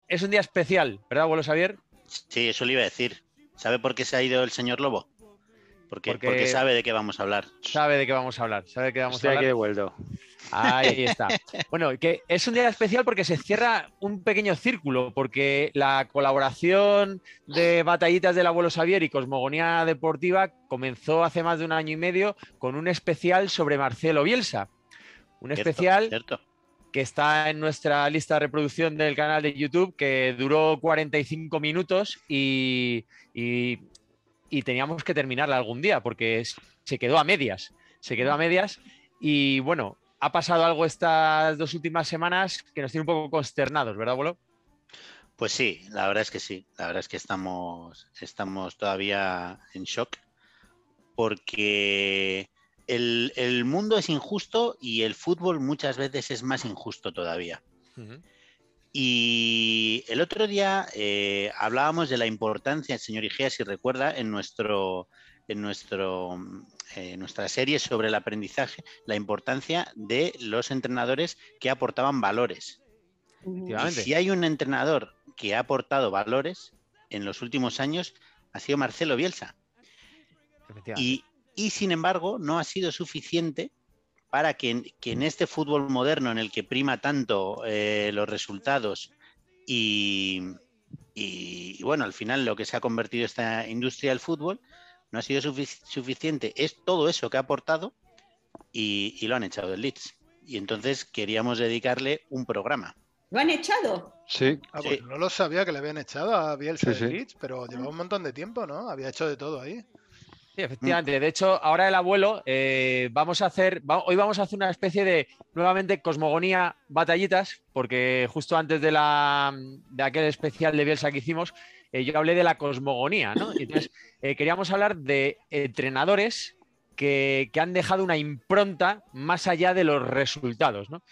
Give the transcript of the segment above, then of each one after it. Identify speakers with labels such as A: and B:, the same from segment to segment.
A: es un día especial, ¿verdad, abuelo Xavier?
B: Sí, eso le iba a decir. ¿Sabe por qué se ha ido el señor Lobo? Porque
A: Porque
B: sabe de qué vamos a hablar.
A: sabe de qué vamos a hablar, sabe de qué vamos a
C: Estoy aquí
A: hablar.
C: de vuelta.
A: Ahí está. Bueno, que es un día especial porque se cierra un pequeño círculo, porque la colaboración de Batallitas del Abuelo Xavier y Cosmogonía Deportiva comenzó hace más de un año y medio con un especial sobre Marcelo Bielsa. Un
B: Cierto,
A: especial
B: cierto.
A: que está en nuestra lista de reproducción del canal de YouTube, que duró 45 minutos y teníamos que terminarla algún día porque se quedó a medias. Se quedó a medias y bueno, ha pasado algo estas 2 últimas semanas que nos tiene un poco consternados, ¿verdad, abuelo?
B: Pues sí, la verdad es que sí. La verdad es que estamos todavía en shock porque el mundo es injusto y el fútbol muchas veces es más injusto todavía.
A: Uh-huh.
B: Y el otro día hablábamos de la importancia, señor Igea, si recuerda, nuestra serie sobre el aprendizaje, la importancia de los entrenadores que aportaban valores. Y si hay un entrenador que ha aportado valores en los últimos años, ha sido Marcelo Bielsa. Y sin embargo, no ha sido suficiente para que en este fútbol moderno en el que prima tanto los resultados y bueno, al final lo que se ha convertido esta industria del fútbol, no ha sido suficiente. Es todo eso que ha aportado y lo han echado del Leeds. Y entonces queríamos dedicarle un programa.
D: ¿Lo han echado?
C: Sí.
E: Pues no lo sabía que le habían echado a Bielsa
C: Sí,
E: del
C: sí.
E: Leeds, pero llevaba un montón de tiempo, ¿no? Había hecho de todo ahí.
A: Sí, efectivamente. De hecho, ahora el abuelo, hoy vamos a hacer una especie de, nuevamente, cosmogonía batallitas, porque justo antes de aquel especial de Bielsa que hicimos, yo hablé de la cosmogonía, ¿no? Y entonces, queríamos hablar de entrenadores que han dejado una impronta más allá de los resultados, ¿no?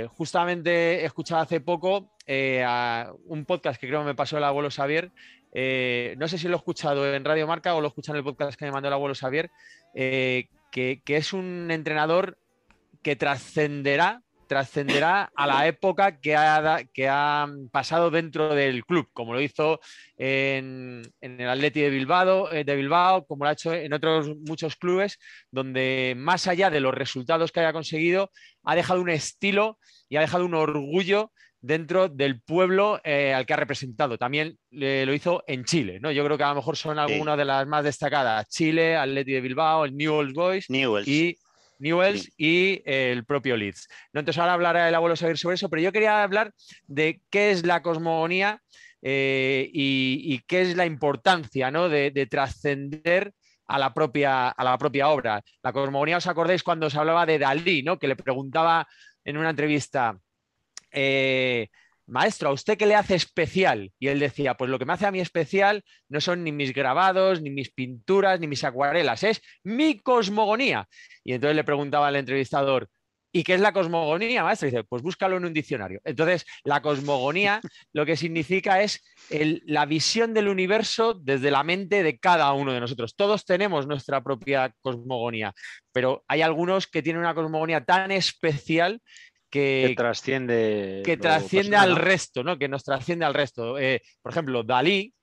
A: Justamente he escuchado hace poco a un podcast que creo que me pasó el abuelo Xavier. No sé si lo he escuchado en Radio Marca o lo he escuchado en el podcast que me mandó el abuelo Xavier, que es un entrenador que trascenderá a la época que ha pasado dentro del club, como lo hizo en el Atleti de Bilbao, como lo ha hecho en otros muchos clubes, donde más allá de los resultados que haya conseguido, ha dejado un estilo y ha dejado un orgullo dentro del pueblo al que ha representado. También lo hizo en Chile, ¿no? Yo creo que a lo mejor son algunas de las más destacadas. Chile, Atleti de Bilbao, el Newell's Boys y Newell's sí. Y el propio Leeds. ¿No? Entonces ahora hablará el abuelo Xavier sobre eso, pero yo quería hablar de qué es la cosmogonía y qué es la importancia, ¿no? de trascender a la propia obra. La cosmogonía, ¿os acordáis cuando se hablaba de Dalí, ¿no? Que le preguntaba en una entrevista, maestro, ¿a usted qué le hace especial? Y él decía, pues lo que me hace a mí especial no son ni mis grabados, ni mis pinturas, ni mis acuarelas, es mi cosmogonía. Y entonces le preguntaba al entrevistador, ¿y qué es la cosmogonía, maestro? Y dice, pues búscalo en un diccionario. Entonces, la cosmogonía lo que significa es la visión del universo desde la mente de cada uno de nosotros. Todos tenemos nuestra propia cosmogonía, pero hay algunos que tienen una cosmogonía tan especial que
C: trasciende
A: personal, al resto, ¿no? Que nos trasciende al resto. Por ejemplo, Dalí,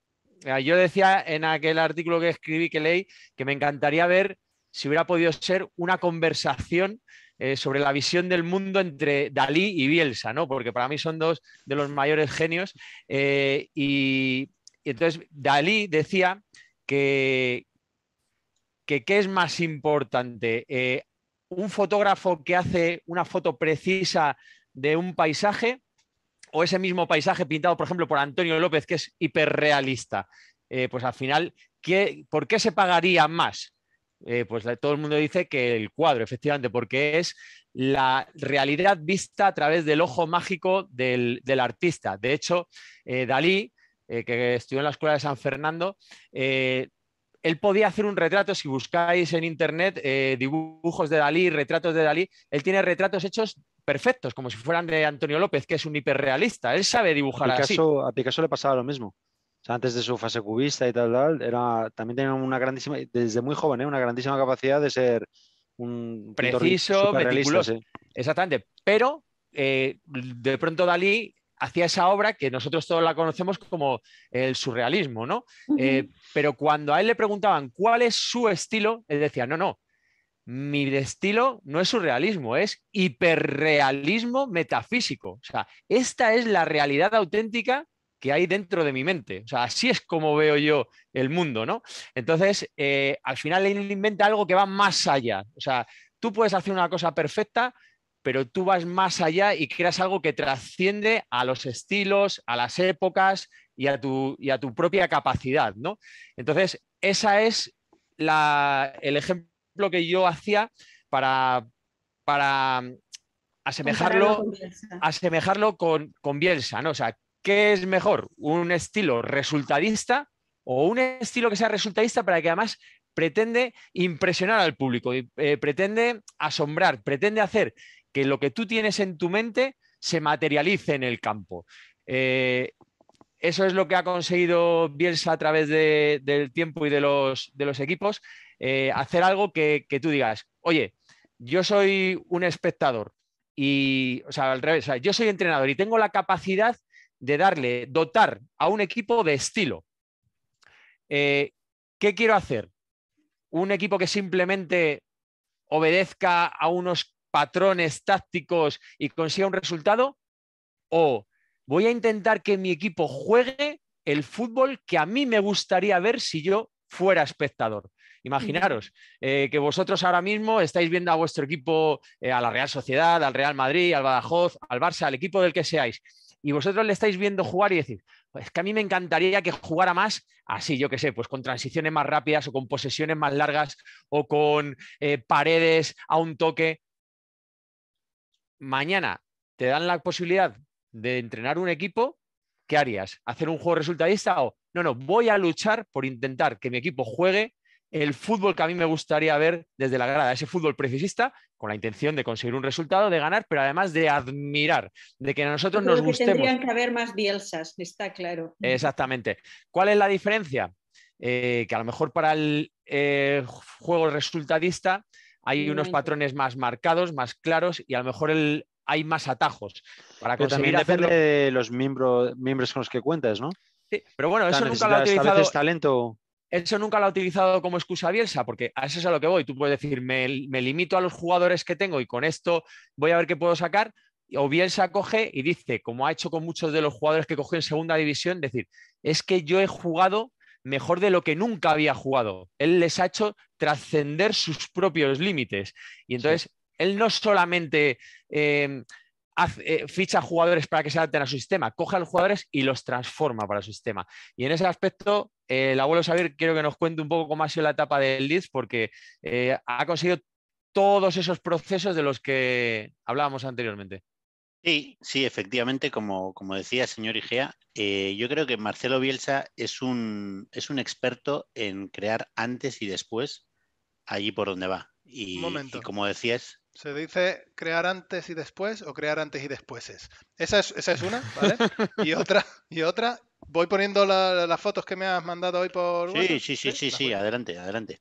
A: yo decía en aquel artículo que escribí, que leí, que me encantaría ver si hubiera podido ser una conversación sobre la visión del mundo entre Dalí y Bielsa, ¿no? Porque para mí son dos de los mayores genios. Y entonces Dalí decía que ¿qué es más importante? ¿Un fotógrafo que hace una foto precisa de un paisaje o ese mismo paisaje pintado, por ejemplo, por Antonio López, que es hiperrealista? Pues al final, ¿por qué se pagaría más? Pues todo el mundo dice que el cuadro, efectivamente, porque es la realidad vista a través del ojo mágico del artista. De hecho, Dalí, que estudió en la Escuela de San Fernando, él podía hacer un retrato, si buscáis en internet dibujos de Dalí, retratos de Dalí, él tiene retratos hechos perfectos, como si fueran de Antonio López, que es un hiperrealista. Él sabe dibujar así.
C: A Picasso le pasaba lo mismo. O sea, antes de su fase cubista y tal, también tenía una grandísima, desde muy joven, una grandísima capacidad de ser un
A: preciso, meticuloso. Sí. Exactamente. Pero de pronto Dalí hacía esa obra que nosotros todos la conocemos como el surrealismo, ¿no? Pero cuando a él le preguntaban cuál es su estilo, él decía, no, mi estilo no es surrealismo, es hiperrealismo metafísico. O sea, esta es la realidad auténtica que hay dentro de mi mente. O sea, así es como veo yo el mundo, ¿no? Entonces, al final él inventa algo que va más allá. O sea, tú puedes hacer una cosa perfecta, pero tú vas más allá y creas algo que trasciende a los estilos, a las épocas y a tu propia capacidad, ¿no? Entonces, esa es el ejemplo que yo hacía para
D: Compararlo
A: asemejarlo,
D: con Bielsa.
A: asemejarlo con Bielsa, ¿no? O sea, ¿qué es mejor? ¿Un estilo resultadista o un estilo que sea resultadista para que además pretende impresionar al público, pretende asombrar, pretende hacer que lo que tú tienes en tu mente se materialice en el campo? Eso es lo que ha conseguido Bielsa a través del tiempo y de los equipos, hacer algo que tú digas, oye, yo soy un espectador y, o sea, al revés, o sea, yo soy entrenador y tengo la capacidad de dotar a un equipo de estilo. ¿Qué quiero hacer? ¿Un equipo que simplemente obedezca a unos patrones tácticos y consiga un resultado? ¿O voy a intentar que mi equipo juegue el fútbol que a mí me gustaría ver si yo fuera espectador? Imaginaros que vosotros ahora mismo estáis viendo a vuestro equipo, a la Real Sociedad, al Real Madrid, al Badajoz, al Barça, al equipo del que seáis, y vosotros le estáis viendo jugar y decir, es que a mí me encantaría que jugara más así, yo qué sé, pues con transiciones más rápidas o con posesiones más largas o con paredes a un toque. Mañana te dan la posibilidad de entrenar un equipo, ¿qué harías? ¿Hacer un juego resultadista o no, voy a luchar por intentar que mi equipo juegue el fútbol que a mí me gustaría ver desde la grada, ese fútbol precisista, con la intención de conseguir un resultado, de ganar, pero además de admirar, de que nosotros
D: Yo creo
A: nos
D: que
A: gustemos?
D: tendrían que haber más Bielsas, está claro.
A: Exactamente. ¿Cuál es la diferencia? Que a lo mejor para el juego resultadista hay unos patrones más marcados, más claros y a lo mejor hay más atajos para
C: Pero también
A: conseguir
C: depende
A: hacerlo.
C: de los miembros con los que cuentas, ¿no?
A: Sí, pero bueno,
C: O sea,
A: eso nunca lo ha
C: necesitas a veces
A: utilizado.
C: talento.
A: Eso nunca lo ha utilizado como excusa Bielsa, porque a eso es a lo que voy. Tú puedes decir, me limito a los jugadores que tengo y con esto voy a ver qué puedo sacar. O Bielsa coge y dice, como ha hecho con muchos de los jugadores que cogió en segunda división, decir, es que yo he jugado mejor de lo que nunca había jugado. Él les ha hecho trascender sus propios límites. Y entonces, sí, él no solamente ficha jugadores para que se adapten a su sistema, coge a los jugadores y los transforma para su sistema. Y en ese aspecto, el abuelo Xavier quiero que nos cuente un poco cómo ha sido la etapa del Leeds, porque ha conseguido todos esos procesos de los que hablábamos anteriormente.
B: Sí, efectivamente, como decía el señor Igea, yo creo que Marcelo Bielsa es un experto en crear antes y después allí por donde va.
E: Un
B: Y
E: momento.
B: como decías,
E: ¿Se dice crear antes y después o crear antes y despuéses? Esa es una, ¿vale? Y otra, voy poniendo las fotos que me has mandado hoy por WhatsApp.
B: sí, adelante.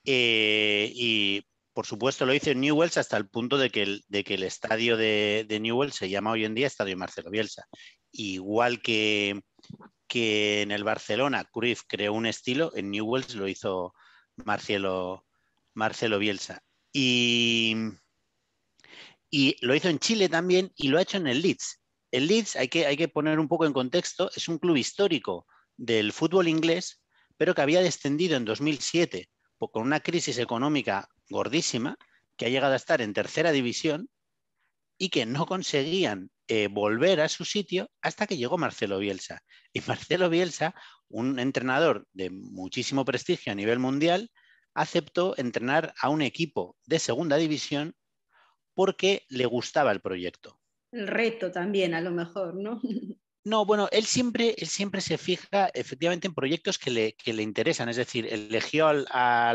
B: Y por supuesto lo hizo en Newell's hasta el punto de que el estadio de Newell's se llama hoy en día Estadio Marcelo Bielsa. Igual que en el Barcelona Cruyff creó un estilo, en Newell's lo hizo Marcelo Bielsa. Y lo hizo en Chile también y lo ha hecho en el Leeds. El Leeds, hay que poner un poco en contexto, es un club histórico del fútbol inglés, pero que había descendido en 2007 con una crisis económica gordísima, que ha llegado a estar en tercera división y que no conseguían volver a su sitio hasta que llegó Marcelo Bielsa. Y Marcelo Bielsa, un entrenador de muchísimo prestigio a nivel mundial, aceptó entrenar a un equipo de segunda división porque le gustaba el proyecto.
D: El reto también, a lo mejor, ¿no?
B: No, bueno, él siempre se fija efectivamente en proyectos que le interesan, es decir, eligió al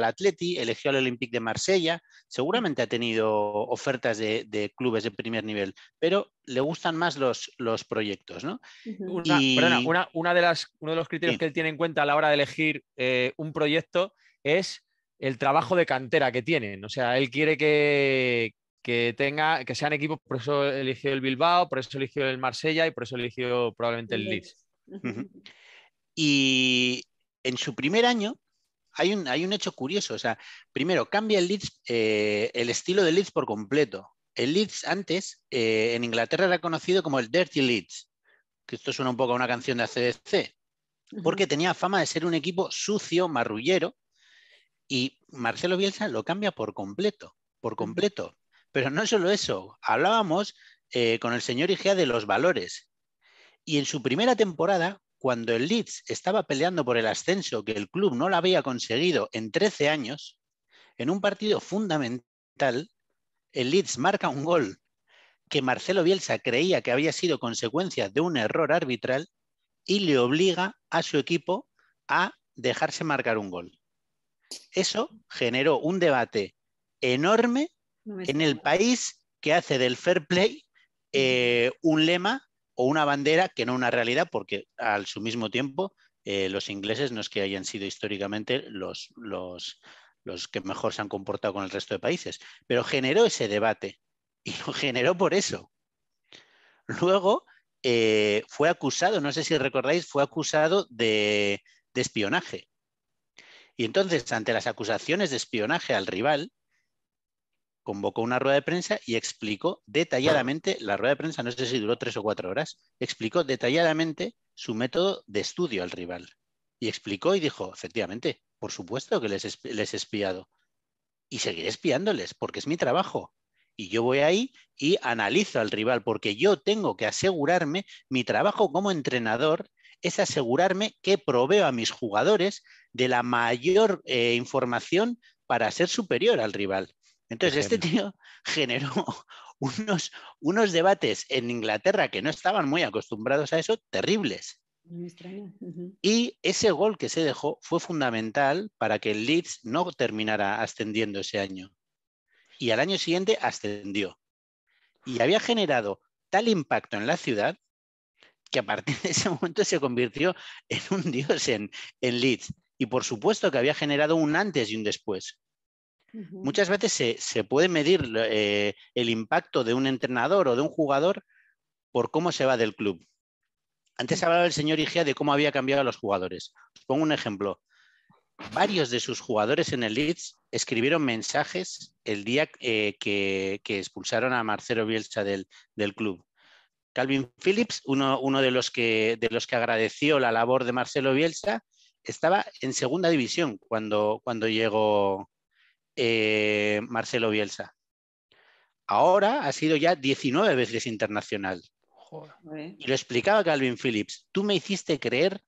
B: Atleti, eligió al Olympique de Marsella, seguramente ha tenido ofertas de clubes de primer nivel, pero le gustan más los proyectos, ¿no?
A: Uno de los criterios que él tiene en cuenta a la hora de elegir un proyecto es el trabajo de cantera que tienen. O sea, él quiere que que sean equipos, por eso eligió el Bilbao, por eso eligió el Marsella y por eso eligió probablemente el Leeds.
B: Ujú. Y en su primer año hay un hecho curioso. O sea, primero cambia el Leeds, el estilo del Leeds por completo. El Leeds antes en Inglaterra era conocido como el Dirty Leeds, que esto suena un poco a una canción de AC/DC, porque tenía fama de ser un equipo sucio, marrullero, y Marcelo Bielsa lo cambia por completo, por completo. Pero no solo eso, hablábamos con el señor Igea de los valores. Y en su primera temporada, cuando el Leeds estaba peleando por el ascenso, que el club no lo había conseguido en 13 años, en un partido fundamental, el Leeds marca un gol que Marcelo Bielsa creía que había sido consecuencia de un error arbitral y le obliga a su equipo a dejarse marcar un gol. Eso generó un debate enorme en el país que hace del fair play un lema o una bandera que no una realidad, porque al su mismo tiempo los ingleses no es que hayan sido históricamente los que mejor se han comportado con el resto de países, pero generó ese debate y lo generó por eso. Luego fue acusado, no sé si recordáis, fue acusado de espionaje. Y entonces, ante las acusaciones de espionaje al rival, convocó una rueda de prensa y explicó detalladamente, la rueda de prensa no sé si duró 3 o 4 horas, explicó detalladamente su método de estudio al rival. Y explicó y dijo, efectivamente, por supuesto que les he espiado. Y seguiré espiándoles, porque es mi trabajo. Y yo voy ahí y analizo al rival, porque yo tengo que asegurarme, mi trabajo como entrenador es asegurarme que proveo a mis jugadores de la mayor información para ser superior al rival. Entonces, este tío generó unos debates en Inglaterra que no estaban muy acostumbrados a eso, terribles.
D: Me extraña.
B: Y ese gol que se dejó fue fundamental para que el Leeds no terminara ascendiendo ese año. Y al año siguiente ascendió. Y había generado tal impacto en la ciudad que a partir de ese momento se convirtió en un dios en Leeds. Y por supuesto que había generado un antes y un después. Muchas veces se puede medir el impacto de un entrenador o de un jugador por cómo se va del club. Antes hablaba el señor Igea de cómo había cambiado a los jugadores. Os pongo un ejemplo. Varios de sus jugadores en el Leeds escribieron mensajes el día que expulsaron a Marcelo Bielsa del club. Calvin Phillips, uno de los que agradeció la labor de Marcelo Bielsa, estaba en segunda división cuando llegó Marcelo Bielsa. Ahora ha sido ya 19 veces internacional.
E: Joder.
B: Y lo explicaba Calvin Phillips. Tú me hiciste creer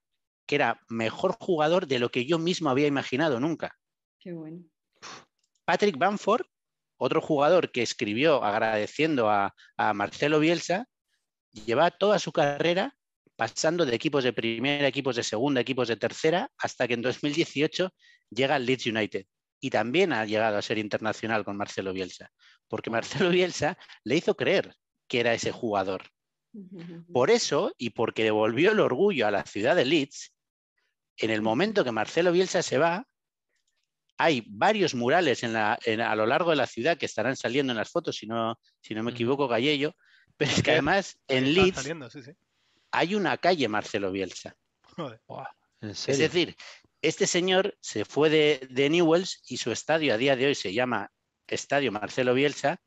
B: que era mejor jugador de lo que yo mismo había imaginado nunca.
D: Qué bueno.
B: Patrick Bamford, otro jugador que escribió agradeciendo a Marcelo Bielsa, lleva toda su carrera pasando de equipos de primera, equipos de segunda, equipos de tercera, hasta que en 2018 llega al Leeds United. Y también ha llegado a ser internacional con Marcelo Bielsa, porque Marcelo Bielsa le hizo creer que era ese jugador. Por eso, y porque devolvió el orgullo a la ciudad de Leeds, en el momento que Marcelo Bielsa se va, hay varios murales a lo largo de la ciudad que estarán saliendo en las fotos, si no me equivoco, Gallello, pero es que además en Leeds
E: saliendo, sí.
B: hay una calle Marcelo Bielsa.
E: Joder.
C: ¿En serio?
B: Es decir, este señor se fue de Newell's y su estadio a día de hoy se llama Estadio Marcelo Bielsa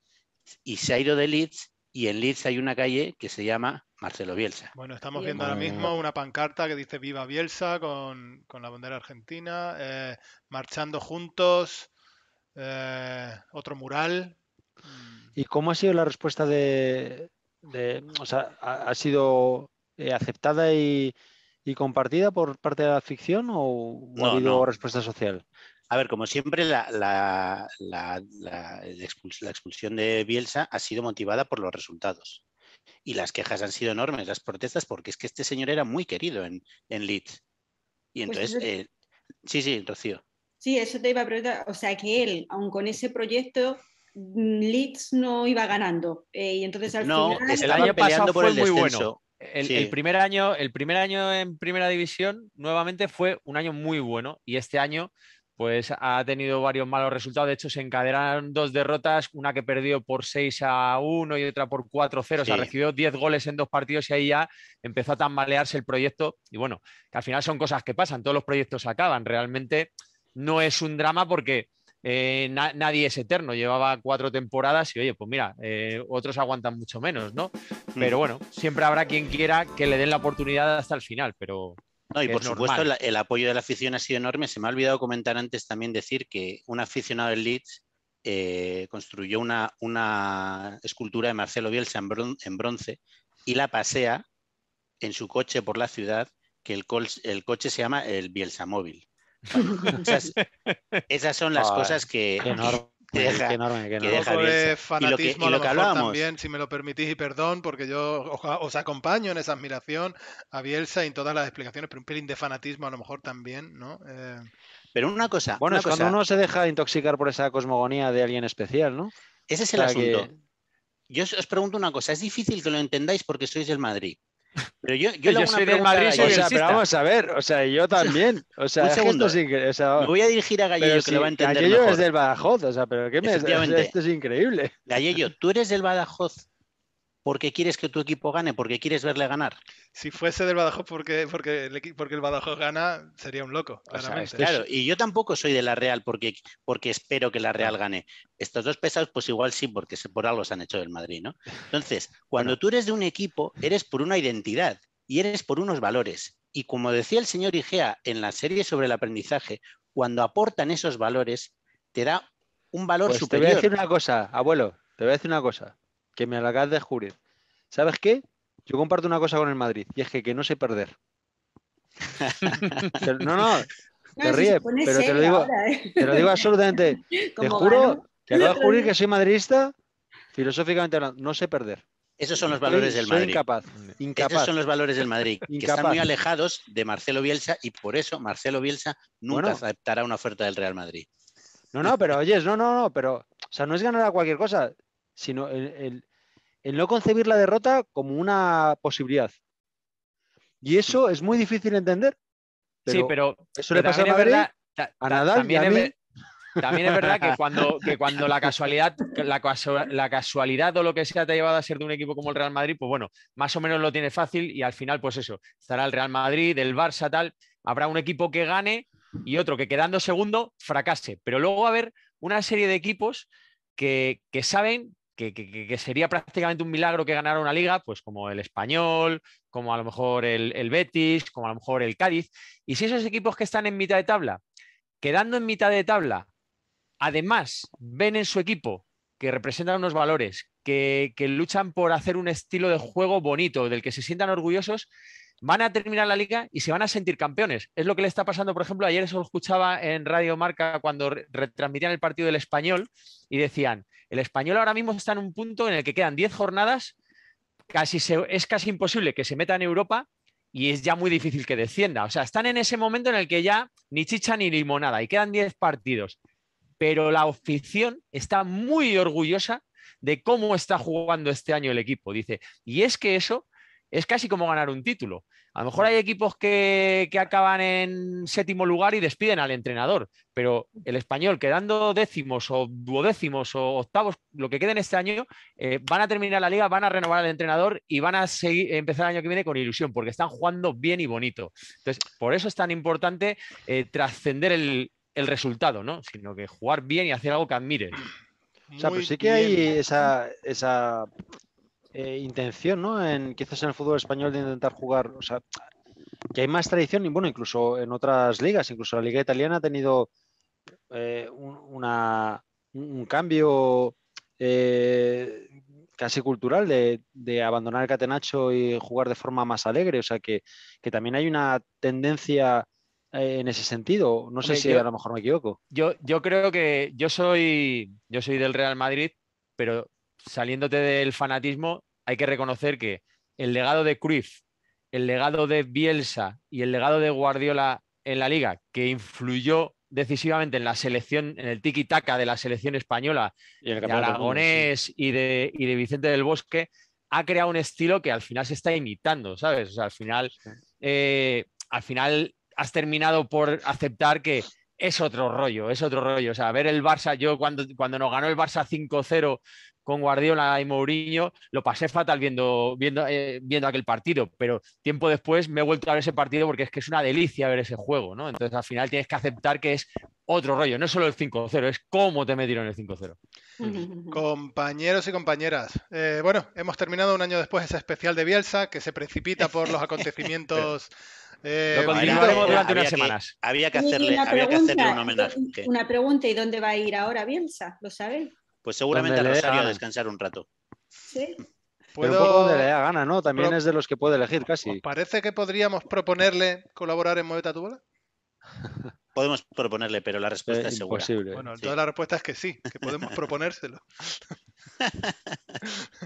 B: y se ha ido de Leeds y en Leeds hay una calle que se llama Marcelo Bielsa.
E: Bueno, estamos
D: Bien.
E: viendo ahora mismo una pancarta que dice Viva Bielsa con la bandera argentina, marchando juntos, otro mural.
C: ¿Y cómo ha sido la respuesta o sea, ha sido aceptada y compartida por parte de la ficción o ha habido
B: No.
C: respuesta social?
B: A ver, como siempre, la expulsión de Bielsa ha sido motivada por los resultados. Y las quejas han sido enormes, las protestas, porque es que este señor era muy querido en Leeds. Y
D: Pues
B: entonces, sí, Rocío.
D: Sí, eso te iba a preguntar. O sea, que él, aun con ese proyecto, Leeds no iba ganando. Y entonces al
B: No,
D: final...
A: El
B: estaba
A: año
B: peleando
A: pasado
B: por
A: fue
B: el
A: muy
B: descenso.
A: bueno.
B: Sí.
A: El primer año en primera división nuevamente fue un año muy bueno y este año pues ha tenido varios malos resultados. De hecho, se encadenaron 2 derrotas, una que perdió por 6-1 y otra por 4-0. O sea,
B: Sí.
A: recibió 10 goles en 2 partidos y ahí ya empezó a tambalearse el proyecto. Y bueno, que al final son cosas que pasan, todos los proyectos acaban. Realmente no es un drama porque nadie es eterno. Llevaba 4 temporadas y oye, pues mira, otros aguantan mucho menos, ¿no? Pero bueno, siempre habrá quien quiera que le den la oportunidad hasta el final, pero...
B: No, y
A: que
B: por
A: es
B: supuesto
A: normal.
B: el apoyo de la afición ha sido enorme. Se me ha olvidado comentar antes también decir que un aficionado del Leeds construyó una escultura de Marcelo Bielsa en bronce y la pasea en su coche por la ciudad, que el coche se llama el Bielsa Móvil. Bueno, esas son las
C: Joder,
B: cosas que
C: enorme,
B: deja,
C: qué enorme, qué
B: que
E: Un
C: enorme.
B: deja
E: poco de
B: Bielsa.
E: fanatismo
B: Y
E: a
B: lo
E: lo
B: que
E: mejor
B: hablábamos,
E: también, si me lo permitís, y perdón, porque yo os acompaño en esa admiración a Bielsa y en todas las explicaciones, pero un pelín de fanatismo a lo mejor también, ¿no?
B: pero
C: Bueno, es cuando uno se deja intoxicar por esa cosmogonía de alguien especial, ¿no?
B: ese
C: O
B: es el
C: sea que...
B: asunto. Yo os pregunto una cosa, es difícil que lo entendáis porque sois del Madrid, pero yo le
A: Yo
B: hago una
A: soy del
B: pregunta a
A: Madrid, soy
C: O
B: Gallego.
C: sea, pero
A: bielsista.
C: vamos a ver, o sea, yo también. O
B: Un
C: sea, es que
B: segundo,
C: esto es increíble. O sea,
B: me voy a dirigir a
C: pero
B: Gallego que lo va a
C: si que
B: entender
C: aquello es
B: mejor.
C: del Badajoz, o sea, pero ¿qué me... o sea,
B: Efectivamente,
C: esto es increíble.
B: Gallego, ¿tú eres del Badajoz porque quieres que tu equipo gane, porque quieres verle ganar?
E: Si fuese del Badajoz porque el Badajoz gana, sería un loco,
C: O sea,
E: claramente.
C: esto
B: Claro, y yo tampoco soy de la Real porque espero que la Real
C: No.
B: gane. Estos dos pesados, pues igual sí, porque por algo se han hecho del Madrid, ¿no? Entonces, cuando
C: Bueno.
B: tú eres de un equipo, eres por una identidad y eres por unos valores. Y como decía el señor Igea en la serie sobre el aprendizaje, cuando aportan esos valores, te da un valor
C: Pues te voy a decir
B: superior.
C: una cosa, abuelo, te voy a decir una cosa, que me la acabas de descubrir. ¿Sabes qué? Yo comparto una cosa con el Madrid, y es que no sé perder. No, te
D: No, si se
C: ríes,
D: pone
C: pero
D: seria ahora, ¿eh?
C: te lo digo absolutamente. Te
D: Como
C: juro
D: ganó
C: que
D: el
C: acabo de
D: otro
C: descubrir
D: día.
C: que soy madridista, filosóficamente hablando, no sé perder.
B: Esos son los valores del
C: Soy
B: Madrid.
C: incapaz,
B: Esos
C: incapaz,
B: son los valores del Madrid, que están
C: incapaz.
B: muy alejados de Marcelo Bielsa y por eso Marcelo Bielsa nunca
C: Bueno,
B: aceptará una oferta del Real Madrid.
C: no, pero oyes, no, pero, o sea, no es ganar a cualquier cosa, sino el no concebir la derrota como una posibilidad. Y eso es muy difícil de entender,
A: Sí,
C: pero eso le
A: pero
C: pasa al
A: también es
C: Madrid,
A: verdad,
C: a Nadal y a mí.
A: también es verdad que cuando la casualidad o lo que sea te ha llevado a ser de un equipo como el Real Madrid, pues bueno, más o menos lo tiene fácil y al final, pues eso, estará el Real Madrid, el Barça, tal, habrá un equipo que gane y otro que quedando segundo fracase. Pero luego va a haber una serie de equipos que saben que sería prácticamente un milagro que ganara una liga, pues como el Español, como a lo mejor el Betis, como a lo mejor el Cádiz. Y si esos equipos que están en mitad de tabla, quedando en mitad de tabla, además ven en su equipo que representan unos valores, que luchan por hacer un estilo de juego bonito, del que se sientan orgullosos, van a terminar la liga y se van a sentir campeones. Es lo que le está pasando, por ejemplo, ayer eso lo escuchaba en Radio Marca cuando retransmitían el partido del Español y decían, el Español ahora mismo está en un punto en el que quedan 10 jornadas, es casi imposible que se meta en Europa y es ya muy difícil que descienda. O sea, están en ese momento en el que ya ni chicha ni limonada y quedan 10 partidos. Pero la afición está muy orgullosa de cómo está jugando este año el equipo. Dice, y es que eso es casi como ganar un título. A lo mejor hay equipos que acaban en séptimo lugar y despiden al entrenador, pero el Español quedando décimos o duodécimos o octavos, lo que queden este año, van a terminar la liga, van a renovar al entrenador y van a empezar el año que viene con ilusión, porque están jugando bien y bonito. Entonces, por eso es tan importante trascender el resultado, ¿no? Sino que jugar bien y hacer algo que admires.
C: O sea, pero
E: Muy
C: sí que
E: bien.
C: hay esa intención, ¿no? Quizás en el fútbol español de intentar jugar, o sea, que hay más tradición, y bueno, incluso en otras ligas, incluso la liga italiana ha tenido un cambio casi cultural de abandonar el catenaccio y jugar de forma más alegre, o sea que también hay una tendencia en ese sentido. No sé
A: Hombre,
C: si a lo mejor me equivoco.
A: yo creo que yo soy del Real Madrid, pero saliéndote del fanatismo, hay que reconocer que el legado de Cruyff, el legado de Bielsa y el legado de Guardiola en la liga, que influyó decisivamente en la selección, en el tiki-taka de la selección española,
C: Y en el
A: de
C: Campeonato del Mundo, sí.
A: Aragonés y de Vicente del Bosque, ha creado un estilo que al final se está imitando, ¿sabes? O sea, al final has terminado por aceptar que es otro rollo, es otro rollo. O sea, ver el Barça, yo cuando nos ganó el Barça 5-0 con Guardiola y Mourinho, lo pasé fatal viendo aquel partido, pero tiempo después me he vuelto a ver ese partido porque es que es una delicia ver ese juego, ¿no? Entonces al final tienes que aceptar que es otro rollo, no es solo el 5-0, es cómo te metieron el 5-0.
E: Compañeros y compañeras, bueno, hemos terminado un año después ese especial de Bielsa que se precipita por los acontecimientos.
A: Lo continuaremos durante unas semanas.
B: Había que
D: Y
B: hacerle un homenaje.
D: Una pregunta, ¿y dónde va a ir ahora Bielsa? ¿Lo sabéis?
B: Pues seguramente a
C: Donde le dé
B: Rosario a
C: gana.
B: descansar un rato.
D: Sí.
C: Pero un poco donde le da gana, ¿no? También es de los que puede elegir
E: ¿Os
C: casi.
E: parece que podríamos proponerle colaborar en Muévete a tu bola?
B: Podemos proponerle, pero la respuesta es segura.
C: Imposible.
E: Bueno,
B: Sí.
E: entonces la respuesta es que sí, que podemos proponérselo.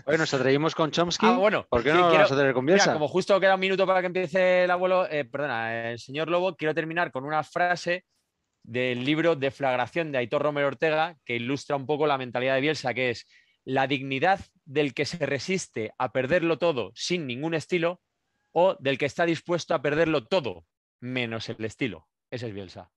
C: Oye, nos atrevimos con Chomsky.
A: Bueno,
C: ¿Por qué no vamos a tener con
A: mira,
C: Bielsa?
A: como justo queda un minuto para que empiece el abuelo, perdona, el señor Lobo, quiero terminar con una frase del libro Deflagración de Aitor Romero Ortega que ilustra un poco la mentalidad de Bielsa, que es la dignidad del que se resiste a perderlo todo sin ningún estilo o del que está dispuesto a perderlo todo menos el estilo. Ese es Bielsa.